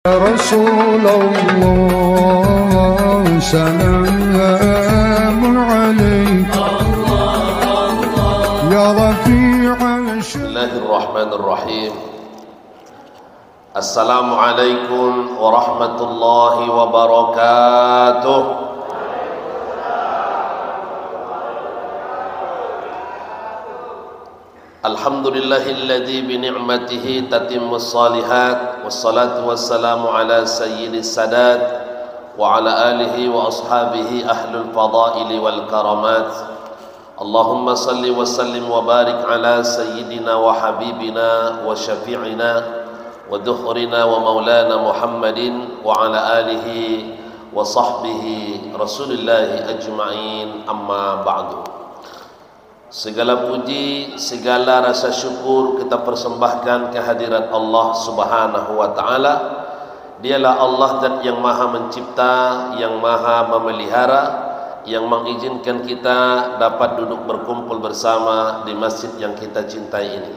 رسول الله سلام عليك يا رفيع بسم الله الرحمن الرحيم. السلام عليكم ورحمة الله وبركاته. Alhamdulillahilladzi bini'matihi tatimmus salihat, wassalatu wassalamu ala sayyidis sadat wa ala alihi wa ashabihi ahlul fadaili wal karamat. Allahumma salli wa sallim wa barik ala sayyidina wa habibina wa syafi'ina wa duhrina wa maulana Muhammadin wa ala alihi wa sahbihi rasulillahi ajma'in, amma ba'du. Segala puji, segala rasa syukur kita persembahkan kehadirat Allah Subhanahu wa taala. Dialah Allah Zat yang Maha Mencipta, yang Maha Memelihara, yang mengizinkan kita dapat duduk berkumpul bersama di masjid yang kita cintai ini.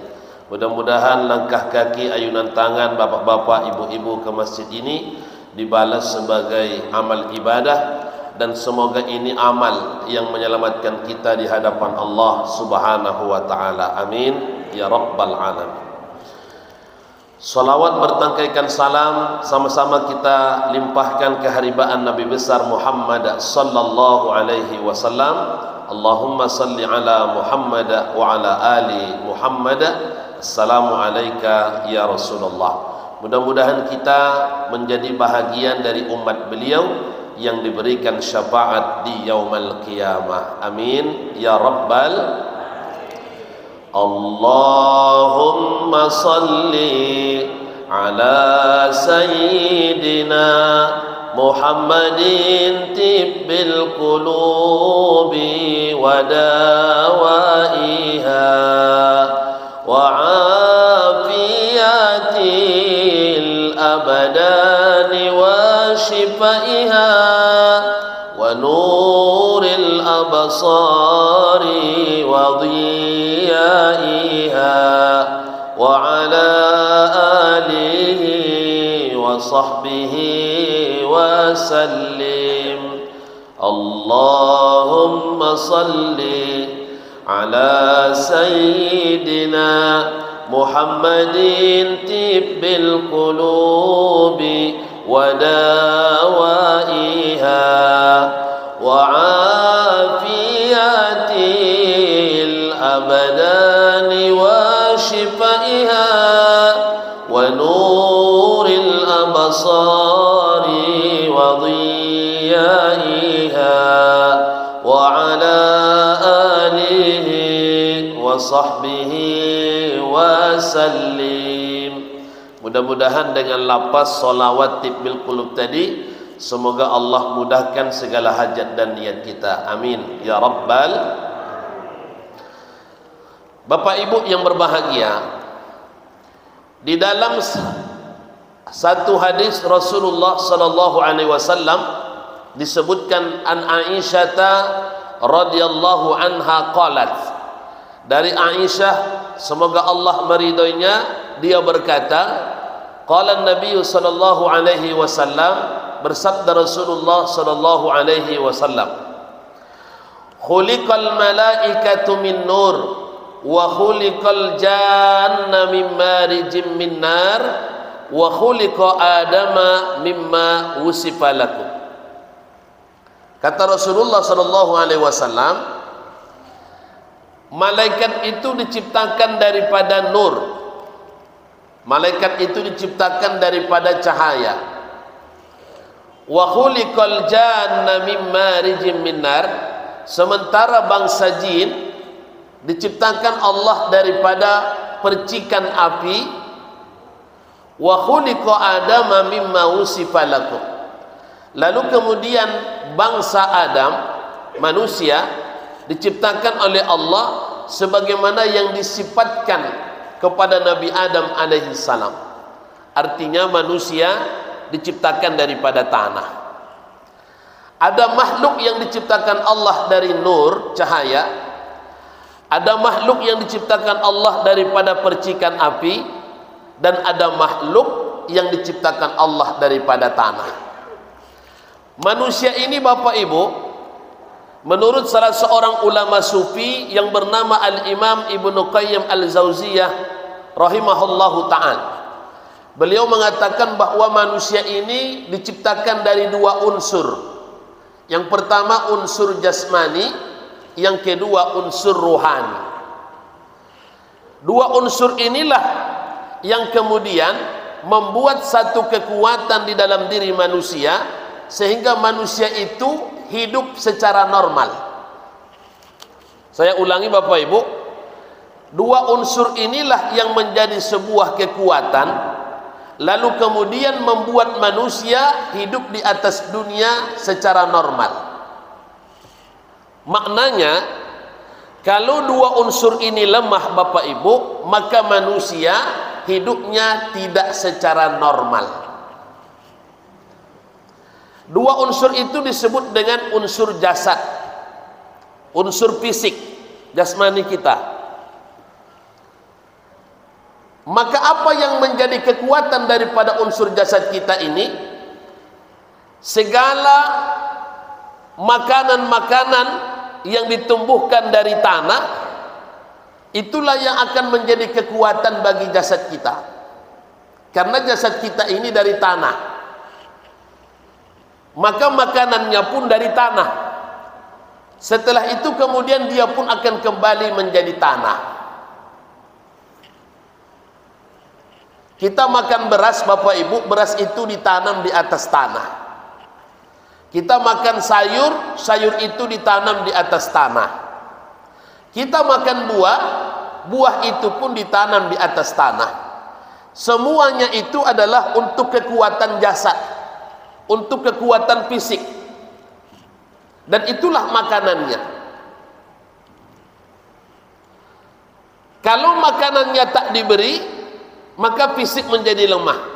Mudah-mudahan langkah kaki, ayunan tangan bapak-bapak, ibu-ibu ke masjid ini dibalas sebagai amal ibadah, dan semoga ini amal yang menyelamatkan kita di hadapan Allah Subhanahu wa taala. Amin ya rabbal alamin. Salawat bertangkaikan salam sama-sama kita limpahkan keharibaan Nabi besar Muhammad sallallahu alaihi wasallam. Allahumma salli ala Muhammad wa ala ali Muhammad. Assalamu alayka ya Rasulullah. Mudah-mudahan kita menjadi bahagian dari umat beliau yang diberikan syafaat di yaumul qiyamah. Amin ya rabbal. Allahumma salli ala sayyidina Muhammadin tibbil qulubi wa dawaiha wa afiyatil abadani wa shifaiha wa nuril absari wa dhiyaiha wa ala alihi wa sahbihi wa sallim. Allahumma salli ala sayyidina Muhammadin tibbil qulubi wa dawaiha wa afiyatil abadani wa shifaiha wa nuril absari wa dhiyaiha wa ala alihi wa sahbihi wa sallim. Mudah-mudahan dengan lapas salawat tibbil qulub tadi, semoga Allah mudahkan segala hajat dan niat kita. Amin ya rabbal. Bapak Ibu yang berbahagia, di dalam satu hadis Rasulullah sallallahu alaihi wasallam disebutkan an Aisyah radhiyallahu anha qalat, dari Aisyah semoga Allah meridhoinya, dia berkata, qala Nabi sallallahu alaihi wasallam, bersabda Rasulullah sallallahu alaihi wasallam, khuliqal malaikatu min nur wa khuliqal janna min marijim min nar wa khuliqa adama mimma wusifa lakum. Kata Rasulullah sallallahu alaihi wasallam, malaikat itu diciptakan daripada nur. Malaikat itu diciptakan daripada cahaya. Wa khuliqal janna min marijim min nar, sementara bangsa jin diciptakan Allah daripada percikan api. Wa khuliqa adama mimma wusifa lakum. Lalu kemudian bangsa Adam, manusia, diciptakan oleh Allah sebagaimana yang disifatkan kepada Nabi Adam alaihi salam. Artinya manusia diciptakan daripada tanah. Ada makhluk yang diciptakan Allah dari nur, cahaya. Ada makhluk yang diciptakan Allah daripada percikan api. Dan ada makhluk yang diciptakan Allah daripada tanah. Manusia ini Bapak Ibu, menurut salah seorang ulama sufi yang bernama Al-Imam Ibnu Qayyim Al-Jauziyah rahimahullahu ta'ala, beliau mengatakan bahwa manusia ini diciptakan dari dua unsur. Yang pertama unsur jasmani, yang kedua unsur rohani. Dua unsur inilah yang kemudian membuat satu kekuatan di dalam diri manusia, sehingga manusia itu hidup secara normal. Saya ulangi Bapak Ibu, dua unsur inilah yang menjadi sebuah kekuatan, lalu kemudian membuat manusia hidup di atas dunia secara normal. Maknanya, kalau dua unsur ini lemah Bapak Ibu, maka manusia hidupnya tidak secara normal. Dua unsur itu disebut dengan unsur jasad, unsur fisik, jasmani kita. Maka apa yang menjadi kekuatan daripada unsur jasad kita ini? Segala makanan-makanan yang ditumbuhkan dari tanah, itulah yang akan menjadi kekuatan bagi jasad kita. Karena jasad kita ini dari tanah, maka makanannya pun dari tanah. Setelah itu kemudian dia pun akan kembali menjadi tanah. Kita makan beras Bapak Ibu, beras itu ditanam di atas tanah. Kita makan sayur, sayur itu ditanam di atas tanah. Kita makan buah, buah itu pun ditanam di atas tanah. Semuanya itu adalah untuk kekuatan jasad, untuk kekuatan fisik. Dan itulah makanannya. Kalau makanannya tak diberi, maka fisik menjadi lemah.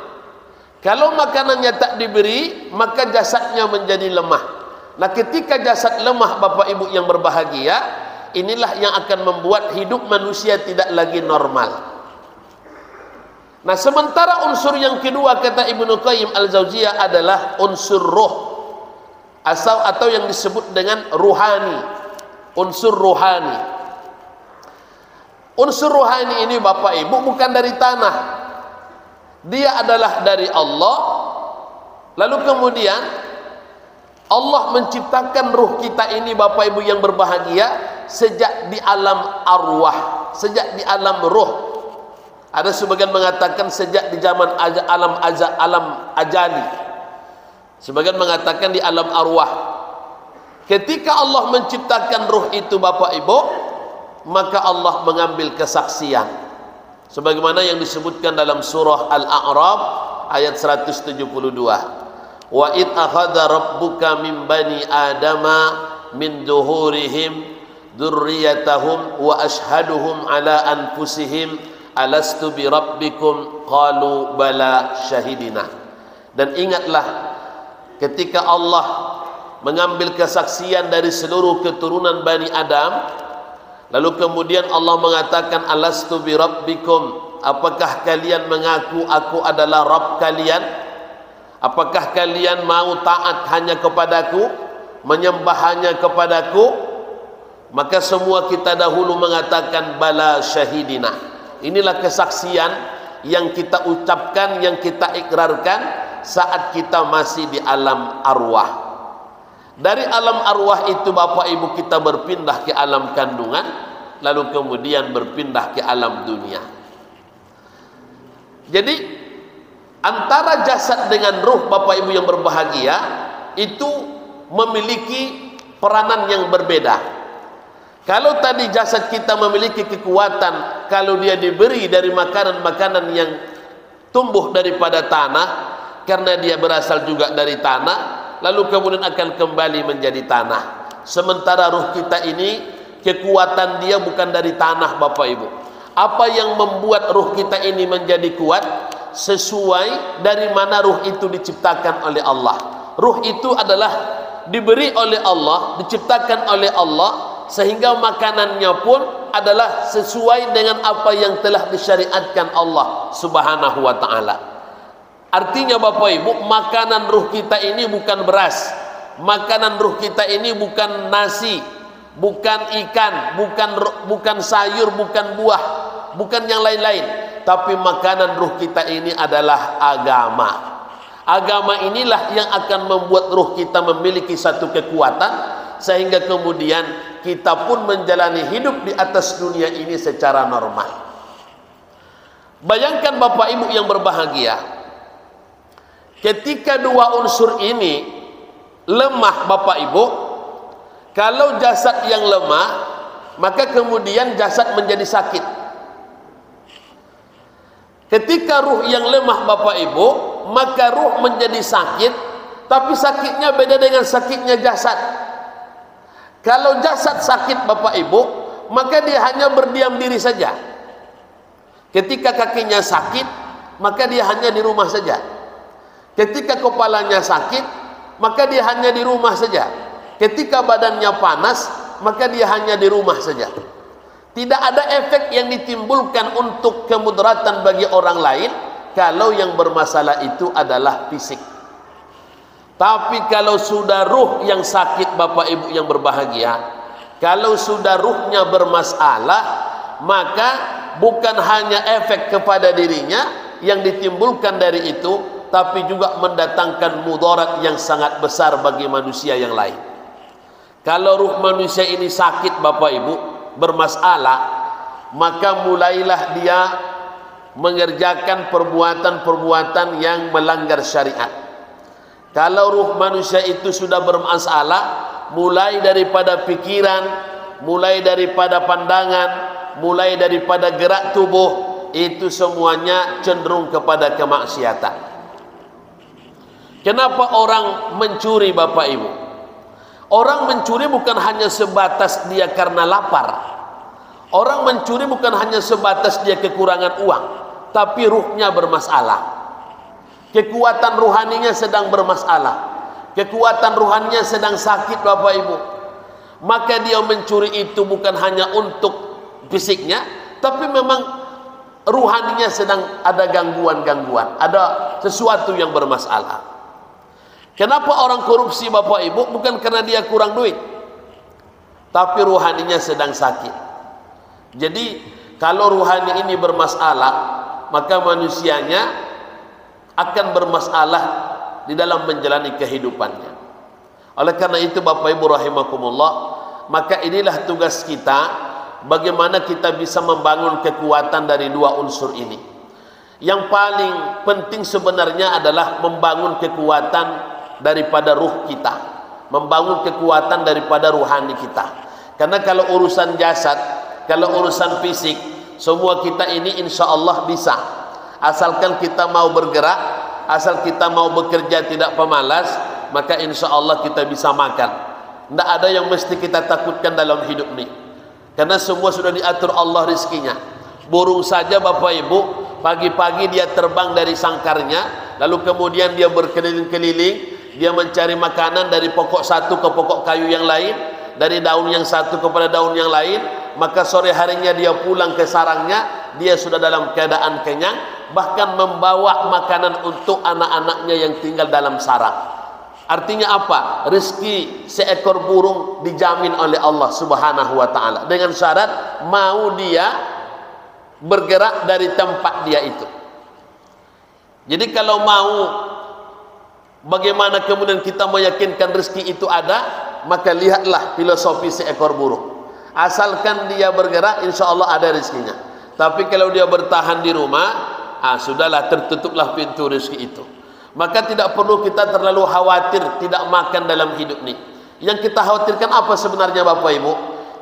Kalau makanannya tak diberi, maka jasadnya menjadi lemah. Nah, ketika jasad lemah Bapak Ibu yang berbahagia, inilah yang akan membuat hidup manusia tidak lagi normal. Nah, sementara unsur yang kedua kata Ibnu Qayyim Al-Jauziyah adalah unsur roh, atau yang disebut dengan ruhani, unsur rohani. Unsur rohani ini Bapak Ibu bukan dari tanah, dia adalah dari Allah. Lalu kemudian Allah menciptakan ruh kita ini Bapak Ibu yang berbahagia sejak di alam arwah, sejak di alam ruh. Ada sebagian mengatakan sejak di zaman alam ajali, sebagian mengatakan di alam arwah. Ketika Allah menciptakan ruh itu Bapak Ibu, maka Allah mengambil kesaksian sebagaimana yang disebutkan dalam surah Al-A'raf ayat 172. Wa id akhadha rabbuka min bani adama min duhurihim dzurriyyatahum wa ashhaduhum ala anfusihim alastu bi rabbikum qalu bala syahidina. Dan ingatlah ketika Allah mengambil kesaksian dari seluruh keturunan Bani Adam, lalu kemudian Allah mengatakan alastu bi rabbikum, apakah kalian mengaku aku adalah Rabb kalian? Apakah kalian mau taat hanya kepadaku, menyembah hanya kepadaku? Maka semua kita dahulu mengatakan bala syahidina. Inilah kesaksian yang kita ucapkan, yang kita ikrarkan saat kita masih di alam arwah. Dari alam arwah itu Bapak Ibu kita berpindah ke alam kandungan, lalu kemudian berpindah ke alam dunia. Jadi antara jasad dengan ruh Bapak Ibu yang berbahagia itu memiliki peranan yang berbeda. Kalau tadi jasad kita memiliki kekuatan, kalau dia diberi dari makanan-makanan yang tumbuh daripada tanah, karena dia berasal juga dari tanah, lalu kemudian akan kembali menjadi tanah. Sementara ruh kita ini kekuatan dia bukan dari tanah Bapak Ibu. Apa yang membuat ruh kita ini menjadi kuat? Sesuai dari mana ruh itu diciptakan oleh Allah. Ruh itu adalah diberi oleh Allah, diciptakan oleh Allah, sehingga makanannya pun adalah sesuai dengan apa yang telah disyariatkan Allah Subhanahu wa ta'ala. Artinya Bapak Ibu, makanan ruh kita ini bukan beras, makanan ruh kita ini bukan nasi, bukan ikan, bukan sayur, bukan buah, bukan yang lain-lain, tapi makanan ruh kita ini adalah agama. Agama inilah yang akan membuat ruh kita memiliki satu kekuatan, sehingga kemudian kita pun menjalani hidup di atas dunia ini secara normal. Bayangkan Bapak Ibu yang berbahagia, ketika dua unsur ini lemah Bapak Ibu, kalau jasad yang lemah, maka kemudian jasad menjadi sakit. Ketika ruh yang lemah Bapak Ibu, maka ruh menjadi sakit, tapi sakitnya beda dengan sakitnya jasad. Kalau jasad sakit Bapak Ibu, maka dia hanya berdiam diri saja. Ketika kakinya sakit, maka dia hanya di rumah saja. Ketika kepalanya sakit, maka dia hanya di rumah saja. Ketika badannya panas, maka dia hanya di rumah saja. Tidak ada efek yang ditimbulkan untuk kemudaratan bagi orang lain kalau yang bermasalah itu adalah fisik. Tapi kalau sudah ruh yang sakit Bapak Ibu yang berbahagia, kalau sudah ruhnya bermasalah, maka bukan hanya efek kepada dirinya yang ditimbulkan dari itu, tapi juga mendatangkan mudarat yang sangat besar bagi manusia yang lain. Kalau ruh manusia ini sakit Bapak Ibu, bermasalah, maka mulailah dia mengerjakan perbuatan-perbuatan yang melanggar syariat. Kalau ruh manusia itu sudah bermasalah, mulai daripada pikiran, mulai daripada pandangan, mulai daripada gerak tubuh, itu semuanya cenderung kepada kemaksiatan. Kenapa orang mencuri Bapak Ibu? Orang mencuri bukan hanya sebatas dia karena lapar. Orang mencuri bukan hanya sebatas dia kekurangan uang, tapi ruhnya bermasalah. Kekuatan ruhaninya sedang bermasalah. Kekuatan ruhaninya sedang sakit Bapak Ibu. Maka dia mencuri itu bukan hanya untuk fisiknya, tapi memang ruhaninya sedang ada gangguan-gangguan, ada sesuatu yang bermasalah. Kenapa orang korupsi Bapak Ibu? Bukan karena dia kurang duit, tapi ruhaninya sedang sakit. Jadi kalau ruhani ini bermasalah, maka manusianya akan bermasalah di dalam menjalani kehidupannya. Oleh karena itu Bapak Ibu rahimakumullah, maka inilah tugas kita, bagaimana kita bisa membangun kekuatan dari dua unsur ini. Yang paling penting sebenarnya adalah membangun kekuatan daripada ruh kita, membangun kekuatan daripada ruhani kita. Karena kalau urusan jasad, kalau urusan fisik, semua kita ini insya Allah bisa, asalkan kita mau bergerak, asal kita mau bekerja tidak pemalas, maka insya Allah kita bisa makan. Tidak ada yang mesti kita takutkan dalam hidup ini, karena semua sudah diatur Allah rizkinya. Burung saja Bapak Ibu, pagi-pagi dia terbang dari sangkarnya, lalu kemudian dia berkeliling-keliling, dia mencari makanan dari pokok satu ke pokok kayu yang lain, dari daun yang satu kepada daun yang lain, maka sore harinya dia pulang ke sarangnya, dia sudah dalam keadaan kenyang, bahkan membawa makanan untuk anak-anaknya yang tinggal dalam sarang. Artinya apa? Rezeki seekor burung dijamin oleh Allah Subhanahu wa taala, dengan syarat mau dia bergerak dari tempat dia itu. Jadi kalau mau, bagaimana kemudian kita meyakinkan rezeki itu ada? Maka lihatlah filosofi seekor burung. Asalkan dia bergerak, insya Allah ada rezekinya. Tapi kalau dia bertahan di rumah, sudahlah, tertutuplah pintu rezeki itu. Maka tidak perlu kita terlalu khawatir tidak makan dalam hidup ini. Yang kita khawatirkan apa sebenarnya Bapak Ibu?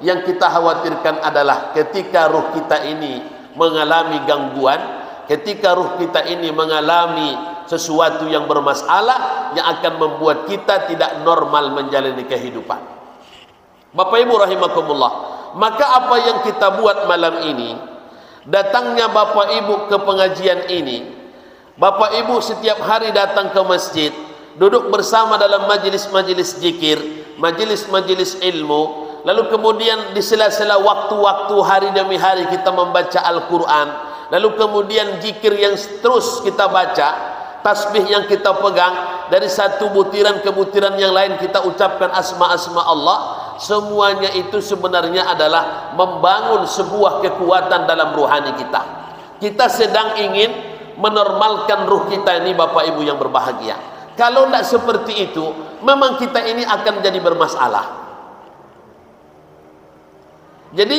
Yang kita khawatirkan adalah ketika ruh kita ini mengalami gangguan, ketika ruh kita ini mengalami sesuatu yang bermasalah, yang akan membuat kita tidak normal menjalani kehidupan. Bapak Ibu rahimakumullah, maka apa yang kita buat malam ini, datangnya Bapak Ibu ke pengajian ini, Bapak Ibu setiap hari datang ke masjid, duduk bersama dalam majelis-majelis zikir, majelis-majelis ilmu, lalu kemudian di sela-sela waktu-waktu hari demi hari kita membaca Al-Quran, lalu kemudian zikir yang terus kita baca, tasbih yang kita pegang, dari satu butiran ke butiran yang lain kita ucapkan asma-asma Allah, semuanya itu sebenarnya adalah membangun sebuah kekuatan dalam ruhani kita. Kita sedang ingin menormalkan ruh kita ini, Bapak Ibu yang berbahagia. Kalau tidak seperti itu, memang kita ini akan jadi bermasalah. Jadi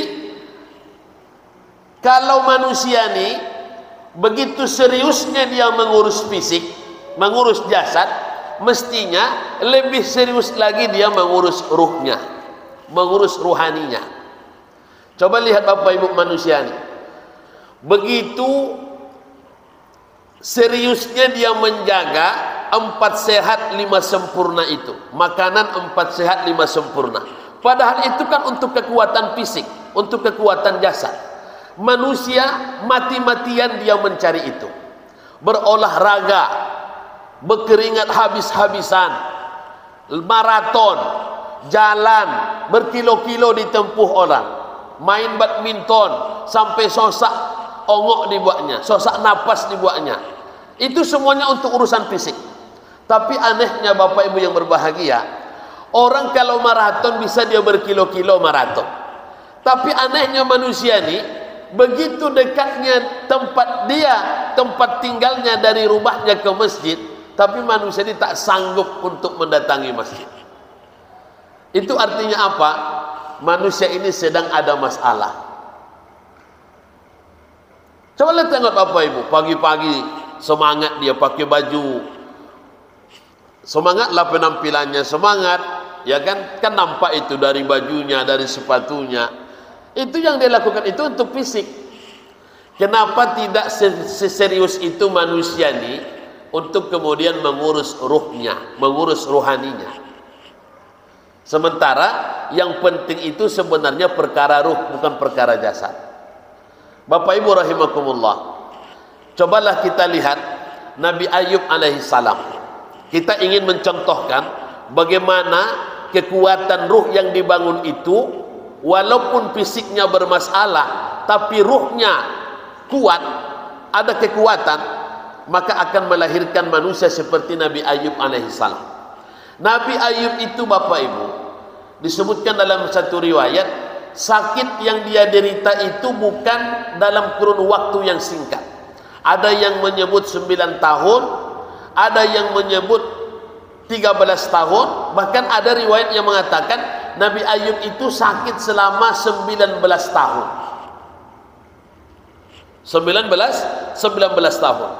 kalau manusia ini begitu seriusnya dia mengurus fisik, mengurus jasad, mestinya lebih serius lagi dia mengurus ruhnya, mengurus ruhaninya. Coba lihat Bapak Ibu manusia ini, begitu seriusnya dia menjaga 4 sehat 5 sempurna itu, makanan 4 sehat 5 sempurna. Padahal itu kan untuk kekuatan fisik, untuk kekuatan jasad. Manusia mati-matian dia mencari itu, berolahraga, berkeringat habis-habisan, maraton, jalan berkilo-kilo ditempuh orang, main badminton sampai sosak ongok dibuatnya, sosak napas dibuatnya. Itu semuanya untuk urusan fisik. Tapi anehnya Bapak Ibu yang berbahagia, orang kalau maraton bisa dia berkilo-kilo maraton. Tapi anehnya manusia ini, begitu dekatnya tempat dia, tempat tinggalnya dari rumahnya ke masjid, tapi manusia ini tak sanggup untuk mendatangi masjid. Itu artinya apa? Manusia ini sedang ada masalah. Coba lihat tengok Bapak Ibu, pagi-pagi semangat dia pakai baju, semangatlah penampilannya, semangat, ya kan? Kan nampak itu dari bajunya, dari sepatunya. Itu yang dia lakukan itu untuk fisik. Kenapa tidak seserius itu manusia ini untuk kemudian mengurus ruhnya, mengurus rohaninya? Sementara yang penting itu sebenarnya perkara ruh, bukan perkara jasad. Bapak Ibu rahimakumullah, cobalah kita lihat Nabi Ayub alaihissalam. Kita ingin mencontohkan bagaimana kekuatan ruh yang dibangun itu, walaupun fisiknya bermasalah, tapi ruhnya kuat, ada kekuatan, maka akan melahirkan manusia seperti Nabi Ayub alaihissalam. Nabi Ayub itu Bapak Ibu, disebutkan dalam satu riwayat, sakit yang dia derita itu bukan dalam kurun waktu yang singkat. Ada yang menyebut 9 tahun, ada yang menyebut 13 tahun, bahkan ada riwayat yang mengatakan Nabi Ayub itu sakit selama 19 tahun. 19 tahun.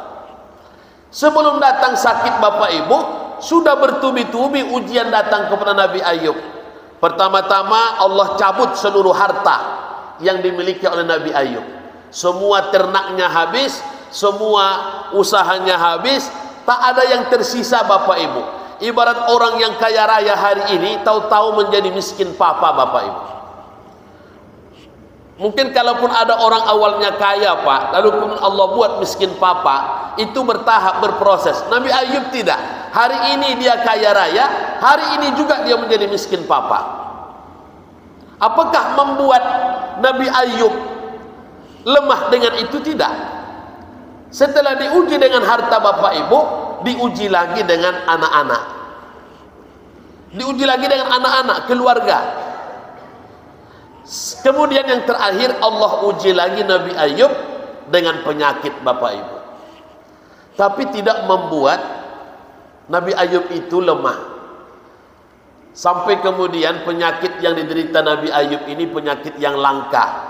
Sebelum datang sakit Bapak Ibu, sudah bertubi-tubi ujian datang kepada Nabi Ayub. Pertama-tama Allah cabut seluruh harta yang dimiliki oleh Nabi Ayub. Semua ternaknya habis, semua usahanya habis, tak ada yang tersisa Bapak Ibu. Ibarat orang yang kaya raya hari ini tahu-tahu menjadi miskin papa Bapak Ibu. Mungkin kalaupun ada orang awalnya kaya Pak, lalu kemudian Allah buat miskin papa, itu bertahap, berproses. Nabi Ayub tidak. Hari ini dia kaya raya, hari ini juga dia menjadi miskin papa. Apakah membuat Nabi Ayub lemah dengan itu? Tidak. Setelah diuji dengan harta Bapak Ibu, diuji lagi dengan anak-anak, diuji lagi dengan anak-anak, keluarga. Kemudian yang terakhir Allah uji lagi Nabi Ayub dengan penyakit Bapak Ibu. Tapi tidak membuat Nabi Ayub itu lemah. Sampai kemudian penyakit yang diderita Nabi Ayub ini penyakit yang langka.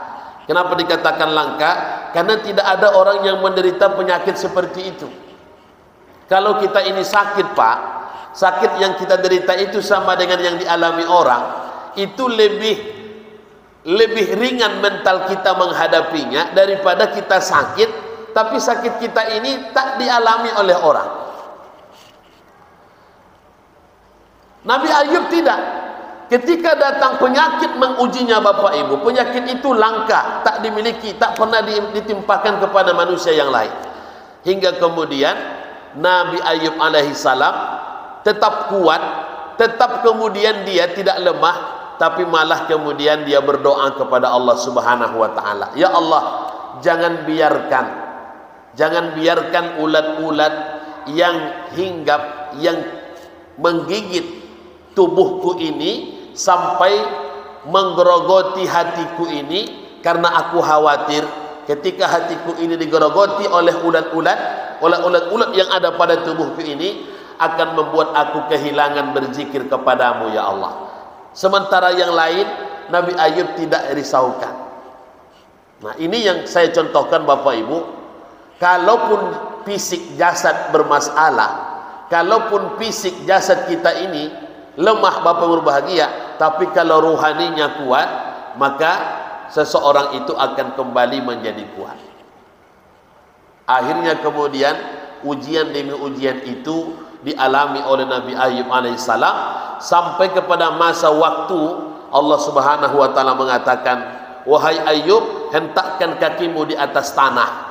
Kenapa dikatakan langka? Karena tidak ada orang yang menderita penyakit seperti itu. Kalau kita ini sakit Pak, sakit yang kita derita itu sama dengan yang dialami orang, itu lebih ringan mental kita menghadapinya daripada kita sakit, tapi sakit kita ini tak dialami oleh orang. Nabi Ayub tidak. Ketika datang penyakit mengujinya Bapak Ibu, penyakit itu langka, tak dimiliki, tak pernah ditimpakan kepada manusia yang lain. Hingga kemudian Nabi Ayub alaihissalam tetap kuat, tetap kemudian dia tidak lemah, tapi malah kemudian dia berdoa kepada Allah Subhanahu wa taala. Ya Allah, jangan biarkan ulat-ulat yang hinggap, yang menggigit tubuhku ini sampai menggerogoti hatiku ini, karena aku khawatir ketika hatiku ini digerogoti oleh ulat-ulat yang ada pada tubuhku ini akan membuat aku kehilangan berzikir kepadamu ya Allah. Sementara yang lain Nabi Ayub tidak risaukan. Nah, ini yang saya contohkan Bapak Ibu. Kalaupun fisik jasad bermasalah, kalaupun fisik jasad kita ini lemah Bapak Ibu berbahagia, tapi kalau ruhaninya kuat, maka seseorang itu akan kembali menjadi kuat. Akhirnya kemudian ujian demi ujian itu dialami oleh Nabi Ayub alaihissalam sampai kepada masa waktu Allah Subhanahu wa taala mengatakan, wahai Ayub, hentakkan kakimu di atas tanah.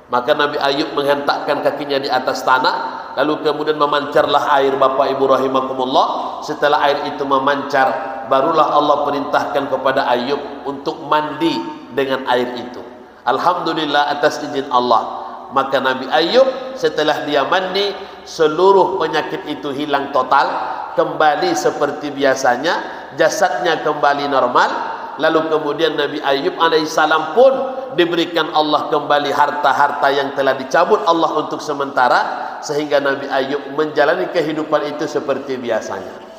Maka Nabi Ayub menghentakkan kakinya di atas tanah, lalu kemudian memancarlah air Bapak Ibu rahimakumullah. Setelah air itu memancar, barulah Allah perintahkan kepada Ayub untuk mandi dengan air itu. Alhamdulillah atas izin Allah. Maka Nabi Ayub setelah dia mandi, seluruh penyakit itu hilang total, kembali seperti biasanya, jasadnya kembali normal. Lalu kemudian Nabi Ayub alaihissalam pun diberikan Allah kembali harta-harta yang telah dicabut Allah untuk sementara, sehingga Nabi Ayub menjalani kehidupan itu seperti biasanya.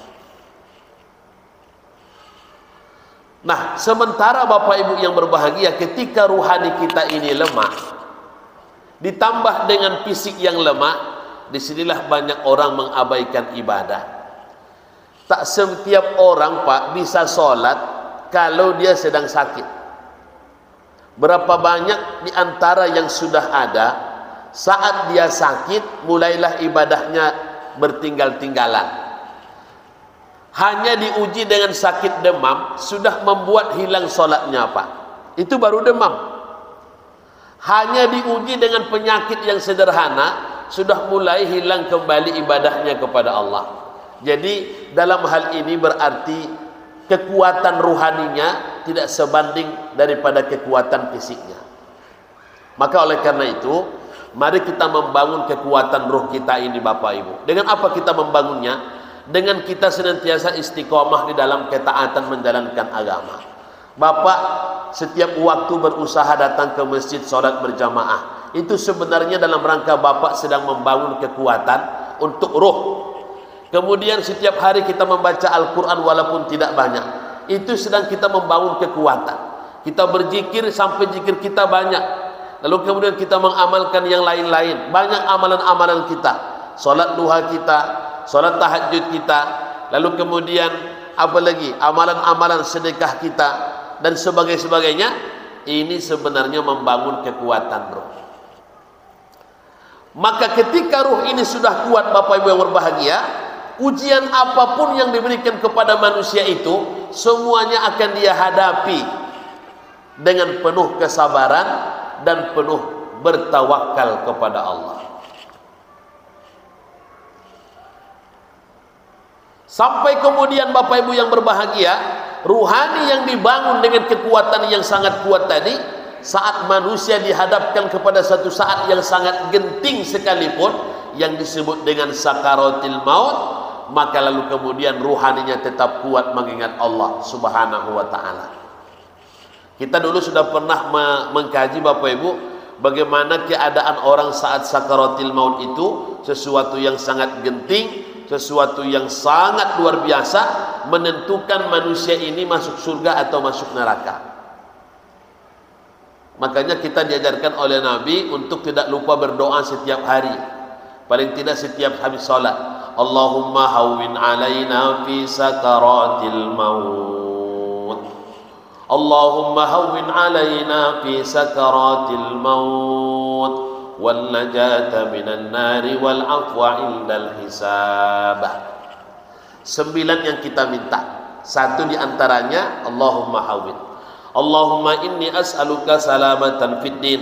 Nah, sementara Bapak Ibu yang berbahagia, ketika ruhani kita ini lemah, ditambah dengan fisik yang lemah, disinilah banyak orang mengabaikan ibadah. Tak setiap orang Pak bisa sholat kalau dia sedang sakit. Berapa banyak di antara yang sudah ada, saat dia sakit mulailah ibadahnya bertinggal-tinggalan. Hanya diuji dengan sakit demam sudah membuat hilang sholatnya Pak. Itu baru demam. Hanya diuji dengan penyakit yang sederhana sudah mulai hilang kembali ibadahnya kepada Allah. Jadi dalam hal ini berarti kekuatan ruhaninya tidak sebanding daripada kekuatan fisiknya. Maka oleh karena itu, mari kita membangun kekuatan ruh kita ini Bapak Ibu. Dengan apa kita membangunnya? Dengan kita senantiasa istiqomah di dalam ketaatan menjalankan agama. Bapak setiap waktu berusaha datang ke masjid sholat berjamaah. Itu sebenarnya dalam rangka Bapak sedang membangun kekuatan untuk ruh. Kemudian setiap hari kita membaca Al-Quran walaupun tidak banyak, itu sedang kita membangun kekuatan. Kita berzikir sampai zikir kita banyak, lalu kemudian kita mengamalkan yang lain-lain. Banyak amalan-amalan kita, solat duha kita, solat tahajud kita, lalu kemudian apa lagi, amalan-amalan sedekah kita dan sebagainya. Ini sebenarnya membangun kekuatan roh. Maka ketika ruh ini sudah kuat Bapak Ibu yang berbahagia, ujian apapun yang diberikan kepada manusia itu semuanya akan dia hadapi dengan penuh kesabaran dan penuh bertawakal kepada Allah. Sampai kemudian Bapak Ibu yang berbahagia, ruhani yang dibangun dengan kekuatan yang sangat kuat tadi, saat manusia dihadapkan kepada satu saat yang sangat genting sekalipun, yang disebut dengan sakaratil maut, maka lalu kemudian ruhaninya tetap kuat mengingat Allah Subhanahu wa ta'ala. Kita dulu sudah pernah mengkaji Bapak Ibu bagaimana keadaan orang saat sakaratil maut itu, sesuatu yang sangat genting, sesuatu yang sangat luar biasa, menentukan manusia ini masuk surga atau masuk neraka. Makanya kita diajarkan oleh Nabi untuk tidak lupa berdoa setiap hari, paling tidak setiap habis sholat. Allahumma hawwin alaina fi sakaratil maut. Allahumma hawwin alaina fi sakaratil maut wal najata minan nari wal afwa indal hisab. 9 yang kita minta. Satu di antaranya Allahumma hawwin. Allahumma inni as'aluka salamatan fid din.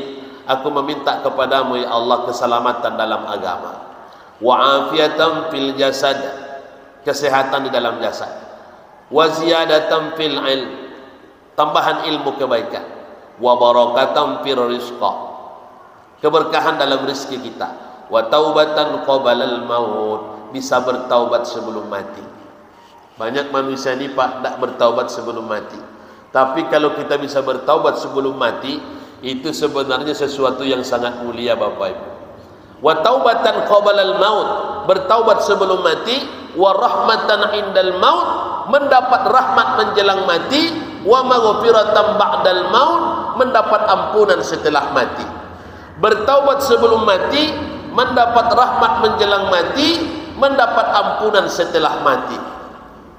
Aku meminta kepadamu ya Allah keselamatan dalam agama. Wa afiatan fil jasad, kesehatan di dalam jasad. Wa ziyadatan fil ilm, tambahan ilmu kebaikan. Wa barakatan fil rizqa, keberkahan dalam rezeki kita. wa taubatan qabalal maut, bisa bertaubat sebelum mati. Banyak manusia ini Pak tidak bertaubat sebelum mati. Tapi kalau kita bisa bertaubat sebelum mati, itu sebenarnya sesuatu yang sangat mulia Bapak Ibu. Wa taubatan qabalal maut, bertaubat sebelum mati, wa rahmatan indal maut, mendapat rahmat menjelang mati, wa maghfiratan ba'dal maut, mendapat ampunan setelah mati. Bertaubat sebelum mati, mendapat rahmat menjelang mati, mendapat ampunan setelah mati.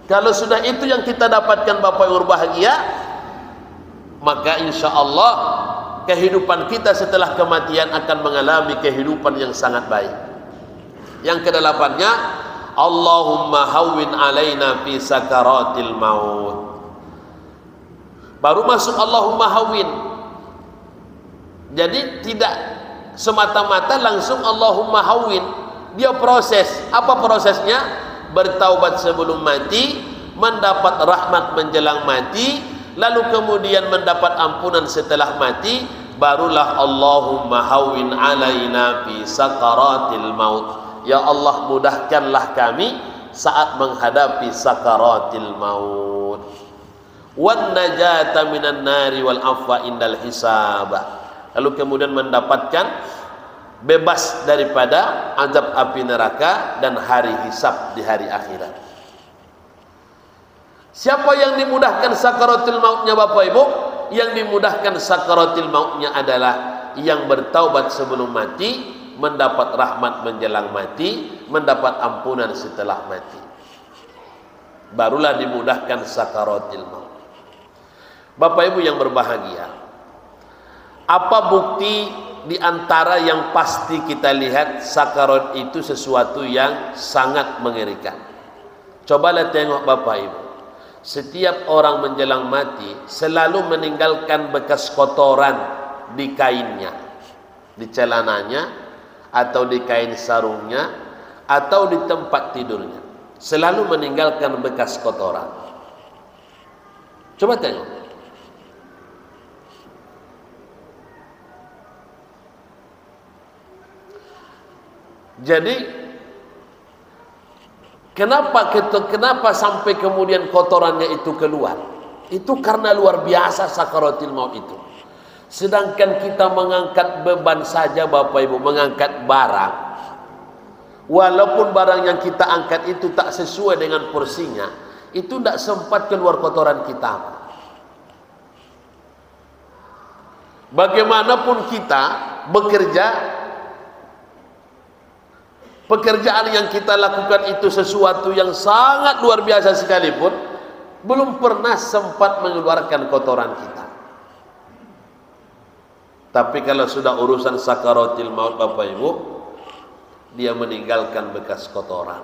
Kalau sudah itu yang kita dapatkan Bapak Ibu berbahagia, maka insya Allah kehidupan kita setelah kematian akan mengalami kehidupan yang sangat baik. Yang kedelapannya, Allahumma hawwin alaina fi sakaratil maut. Baru masuk Allahumma hawwin. Jadi tidak semata-mata langsung Allahumma hawwin. Dia proses. Apa prosesnya? Bertaubat sebelum mati, mendapat rahmat menjelang mati, lalu kemudian mendapat ampunan setelah mati, barulah Allahumma hawwin alaina fi sakaratil maut. Ya Allah, mudahkanlah kami saat menghadapi sakaratil maut. Wan najata minan nari wal afwa indal hisab. Lalu kemudian mendapatkan bebas daripada azab api neraka dan hari hisab di hari akhirat. Siapa yang dimudahkan sakaratul mautnya Bapak Ibu? Yang dimudahkan sakaratul mautnya adalah yang bertaubat sebelum mati, mendapat rahmat menjelang mati, mendapat ampunan setelah mati. Barulah dimudahkan sakaratul maut. Bapak Ibu yang berbahagia, apa bukti di antara yang pasti kita lihat sakarat itu sesuatu yang sangat mengerikan? Cobalah tengok Bapak Ibu, setiap orang menjelang mati selalu meninggalkan bekas kotoran di kainnya, di celananya, atau di kain sarungnya, atau di tempat tidurnya. Selalu meninggalkan bekas kotoran. Coba tengok. Jadi kenapa sampai kemudian kotorannya itu keluar? Itu karena luar biasa sakaratul maut itu. Sedangkan kita mengangkat beban saja Bapak Ibu, mengangkat barang, walaupun barang yang kita angkat itu tak sesuai dengan porsinya, itu tidak sempat keluar kotoran kita. Bagaimanapun kita bekerja, pekerjaan yang kita lakukan itu sesuatu yang sangat luar biasa sekalipun, belum pernah sempat mengeluarkan kotoran kita. Tapi kalau sudah urusan sakaratul maut Bapak Ibu, dia meninggalkan bekas kotoran.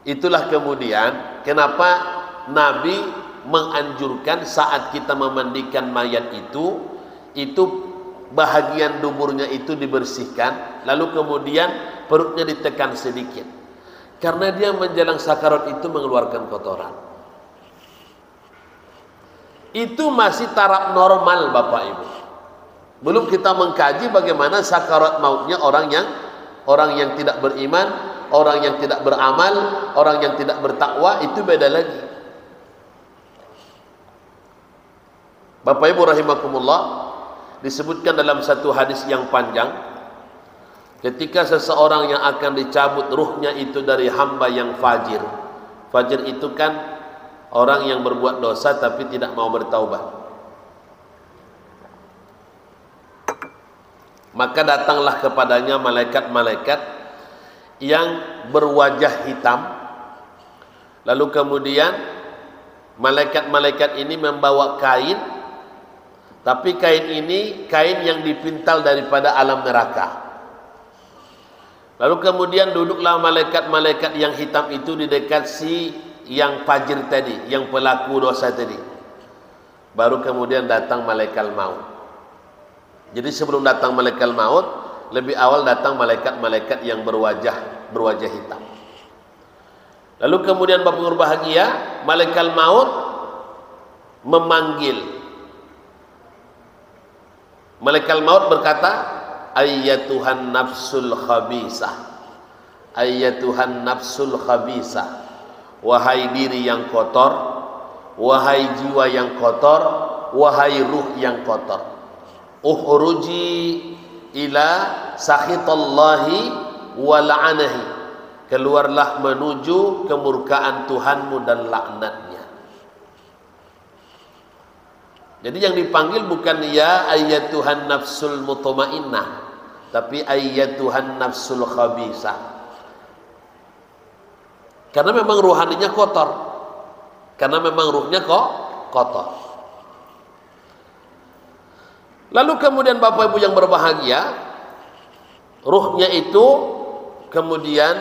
Itulah kemudian kenapa Nabi menganjurkan saat kita memandikan mayat itu bahagian duburnya itu dibersihkan, lalu kemudian perutnya ditekan sedikit, karena dia menjelang sakarat itu mengeluarkan kotoran. Itu masih taraf normal Bapak Ibu. Belum kita mengkaji bagaimana sakarat mautnya orang yang tidak beriman, orang yang tidak beramal, orang yang tidak bertakwa, itu beda lagi. Bapak Ibu rahimakumullah, disebutkan dalam satu hadis yang panjang, ketika seseorang yang akan dicabut ruhnya itu dari hamba yang fajir. Fajir itu kan orang yang berbuat dosa tapi tidak mau bertaubat. Maka datanglah kepadanya malaikat-malaikat yang berwajah hitam. Lalu kemudian malaikat-malaikat ini membawa kain, tapi kain ini kain yang dipintal daripada alam neraka. Lalu kemudian duduklah malaikat-malaikat yang hitam itu di dekat si yang fajir tadi, yang pelaku dosa tadi. Baru kemudian datang malaikat maut. Jadi sebelum datang malaikat maut, lebih awal datang malaikat-malaikat yang berwajah hitam. Lalu kemudian Bapak berbahagia, malaikat maut memanggil. Malaikat maut berkata, ayyatuhan nafsul khabisah, ayyatuhan nafsul khabisah, wahai diri yang kotor, wahai jiwa yang kotor, wahai ruh yang kotor, ukhruji ila sakhitallahi wa la'anahi, keluarlah menuju kemurkaan Tuhanmu dan laknatnya. Jadi yang dipanggil bukan ya ayyatuhan nafsul mutmainnah, tapi ayyatuhan nafsul khabisah. Karena memang ruhaninya kotor. Karena memang ruhnya kok kotor. Lalu kemudian Bapak Ibu yang berbahagia, ruhnya itu kemudian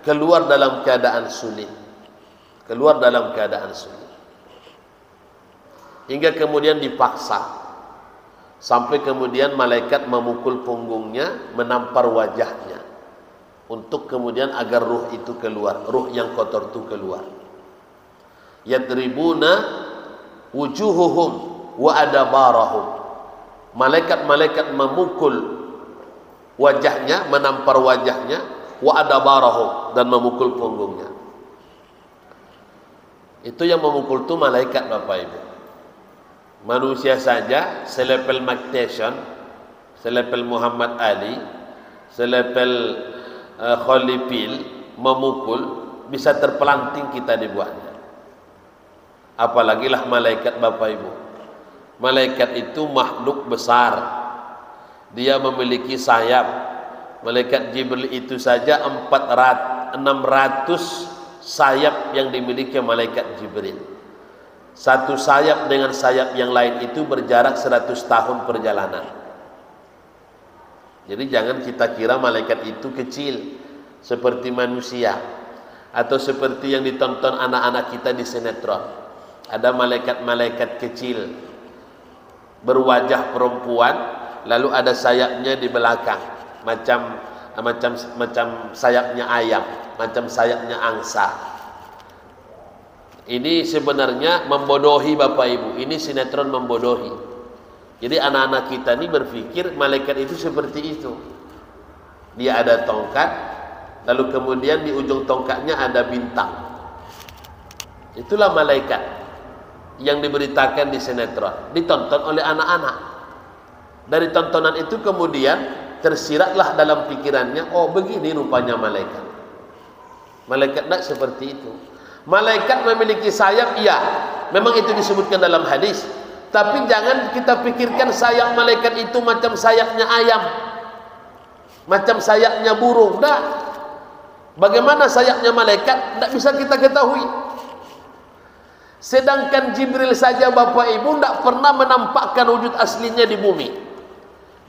keluar dalam keadaan sulit. Keluar dalam keadaan sulit. Hingga kemudian dipaksa. Sampai kemudian malaikat memukul punggungnya, menampar wajahnya. Untuk kemudian agar ruh itu keluar, ruh yang kotor itu keluar. Yadribuna wujuhuhum wa adabarahum. Malaikat-malaikat memukul wajahnya, menampar wajahnya, wa adabarahum, dan memukul punggungnya. Itu yang memukul itu malaikat, Bapak Ibu. Manusia saja selepel Mike Tyson, selepel Muhammad Ali, selepel Holyfield memukul, bisa terpelanting kita dibuatnya. Apalagi lah malaikat, Bapak Ibu. Malaikat itu makhluk besar. Dia memiliki sayap. Malaikat Jibril itu saja 600 sayap yang dimiliki malaikat Jibril. Satu sayap dengan sayap yang lain itu berjarak 100 tahun perjalanan. Jadi jangan kita kira malaikat itu kecil seperti manusia, atau seperti yang ditonton anak-anak kita di sinetron. Ada malaikat-malaikat kecil berwajah perempuan, lalu ada sayapnya di belakang, macam sayapnya ayam, macam sayapnya angsa. Ini sebenarnya membodohi Bapak Ibu. Ini sinetron membodohi. Jadi anak-anak kita ini berpikir malaikat itu seperti itu. Dia ada tongkat, lalu kemudian di ujung tongkatnya ada bintang. Itulah malaikat yang diberitakan di sinetron, ditonton oleh anak-anak. Dari tontonan itu kemudian tersiratlah dalam pikirannya, oh begini rupanya malaikat. Malaikat tidak seperti itu. Malaikat memiliki sayap, iya, memang itu disebutkan dalam hadis. Tapi jangan kita pikirkan sayap malaikat itu macam sayapnya ayam, macam sayapnya burung. Tidak. Bagaimana sayapnya malaikat, tidak bisa kita ketahui. Sedangkan Jibril saja Bapak Ibu tidak pernah menampakkan wujud aslinya di bumi.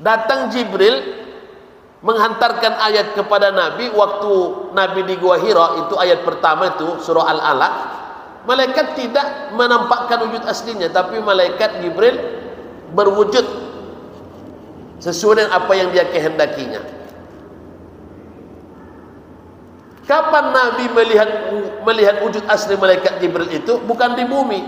Datang Jibril menghantarkan ayat kepada Nabi waktu Nabi di Gua Hira, itu ayat pertama itu surah Al-Alaq. Malaikat tidak menampakkan wujud aslinya, tapi malaikat Jibril berwujud sesuai dengan apa yang dia kehendakinya. Kapan Nabi melihat wujud asli malaikat Jibril itu? Bukan di bumi,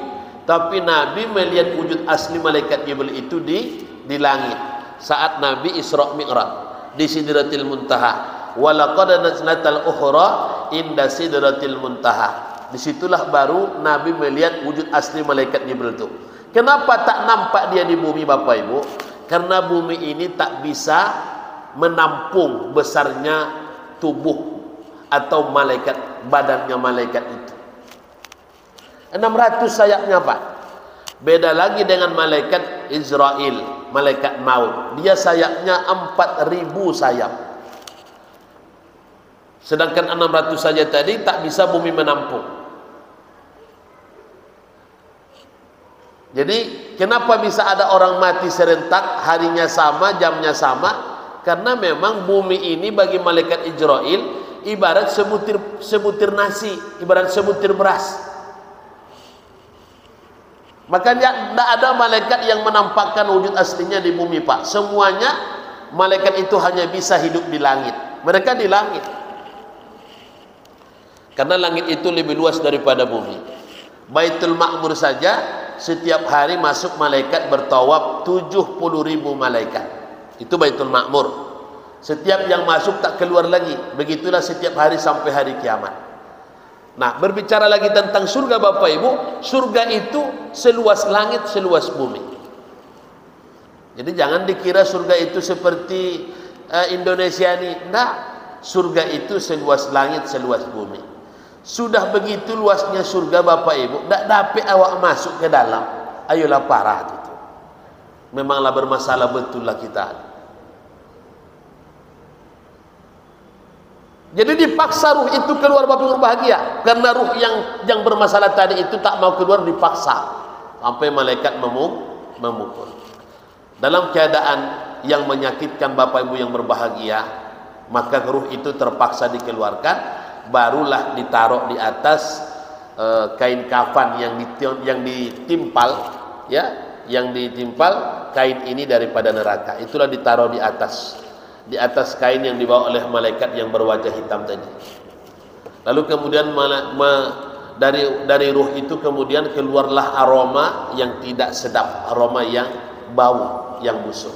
tapi Nabi melihat wujud asli malaikat Jibril itu di langit. Saat Nabi Isra Mi'raj di Sidratil Muntaha. Walaqad naznatal ukhra inda Sidratil Muntaha. Disitulah baru Nabi melihat wujud asli malaikat Jibril itu. Kenapa tak nampak dia di bumi, Bapak Ibu? Karena bumi ini tak bisa menampung besarnya tubuh atau malaikat, badannya malaikat itu. 600 sayapnya Pak. Beda lagi dengan malaikat Israel, malaikat maut. Dia sayapnya 4000 sayap. Sedangkan 600 saja tadi tak bisa bumi menampung. Jadi kenapa bisa ada orang mati serentak, harinya sama, jamnya sama? Karena memang bumi ini bagi malaikat Israel ibarat sebutir nasi, ibarat sebutir beras. Makanya tidak ada malaikat yang menampakkan wujud aslinya di bumi Pak. Semuanya malaikat itu hanya bisa hidup di langit. Mereka di langit. Karena langit itu lebih luas daripada bumi. Baitul Ma'mur saja setiap hari masuk malaikat bertawaf 70.000 malaikat. Itu Baitul Ma'mur. Setiap yang masuk tak keluar lagi. Begitulah setiap hari sampai hari kiamat. Nah, berbicara lagi tentang surga Bapak Ibu, surga itu seluas langit, seluas bumi. Jadi jangan dikira surga itu seperti Indonesia ini. Enggak. Surga itu seluas langit, seluas bumi. Sudah begitu luasnya surga Bapak Ibu, enggak dapat awak masuk ke dalam. Ayolah parah gitu. Memanglah bermasalah betul lah kita. Jadi dipaksa ruh itu keluar Bapak Ibu berbahagia, karena ruh yang bermasalah tadi itu tak mau keluar, dipaksa sampai malaikat memukul. Dalam keadaan yang menyakitkan Bapak Ibu yang berbahagia, maka ruh itu terpaksa dikeluarkan, barulah ditaruh di atas kain kafan yang ditimpal, ya, yang ditimpal kain ini daripada neraka. Itulah ditaruh di atas kain yang dibawa oleh malaikat yang berwajah hitam tadi. Lalu kemudian dari ruh itu kemudian keluarlah aroma yang tidak sedap, aroma yang bau, yang busuk.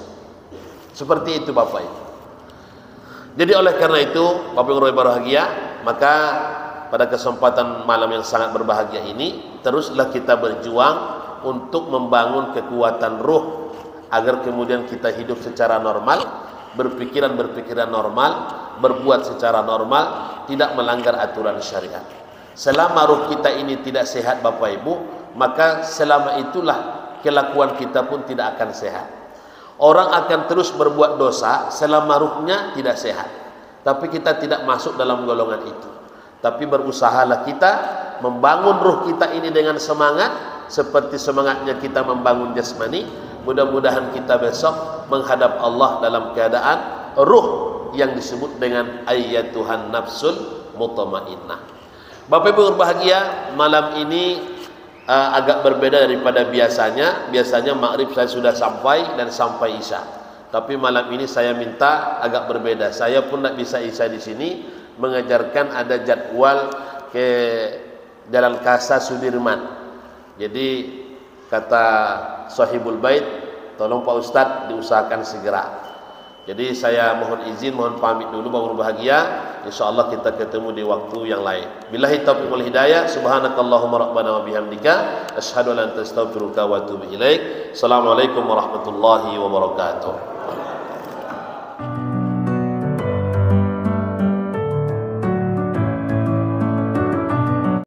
Seperti itu Bapak Ibu. Jadi oleh karena itu Bapak Ibu berbahagia, maka pada kesempatan malam yang sangat berbahagia ini, teruslah kita berjuang untuk membangun kekuatan ruh agar kemudian kita hidup secara normal, berpikiran normal, berbuat secara normal, tidak melanggar aturan syariat. Selama ruh kita ini tidak sehat Bapak Ibu, maka selama itulah kelakuan kita pun tidak akan sehat. Orang akan terus berbuat dosa selama ruhnya tidak sehat, tapi kita tidak masuk dalam golongan itu. Tapi berusahalah kita membangun ruh kita ini dengan semangat, seperti semangatnya kita membangun jasmani. Mudah-mudahan kita besok menghadap Allah dalam keadaan ruh yang disebut dengan ayyatuhan nafsul mutmainnah. Bapak Ibu berbahagia, malam ini agak berbeda daripada biasanya. Biasanya maghrib saya sudah sampai dan sampai isya. Tapi malam ini saya minta agak berbeda. Saya pun tidak bisa isya di sini, mengajarkan ada jadwal ke Jalan Kasa Sudirman. Jadi kata Sahibul Bait, tolong Pak Ustadz diusahakan segera. Jadi saya mohon izin, mohon pamit dulu Bapak berbahagia. InsyaAllah kita ketemu di waktu yang lain. Billahi taufiq wal hidayah. Subhanakallahumma rabbana wa bihamdika asyhadu an la ilaha illa anta astaghfiruka wa atubu ilaik. Assalamualaikum warahmatullahi wabarakatuh.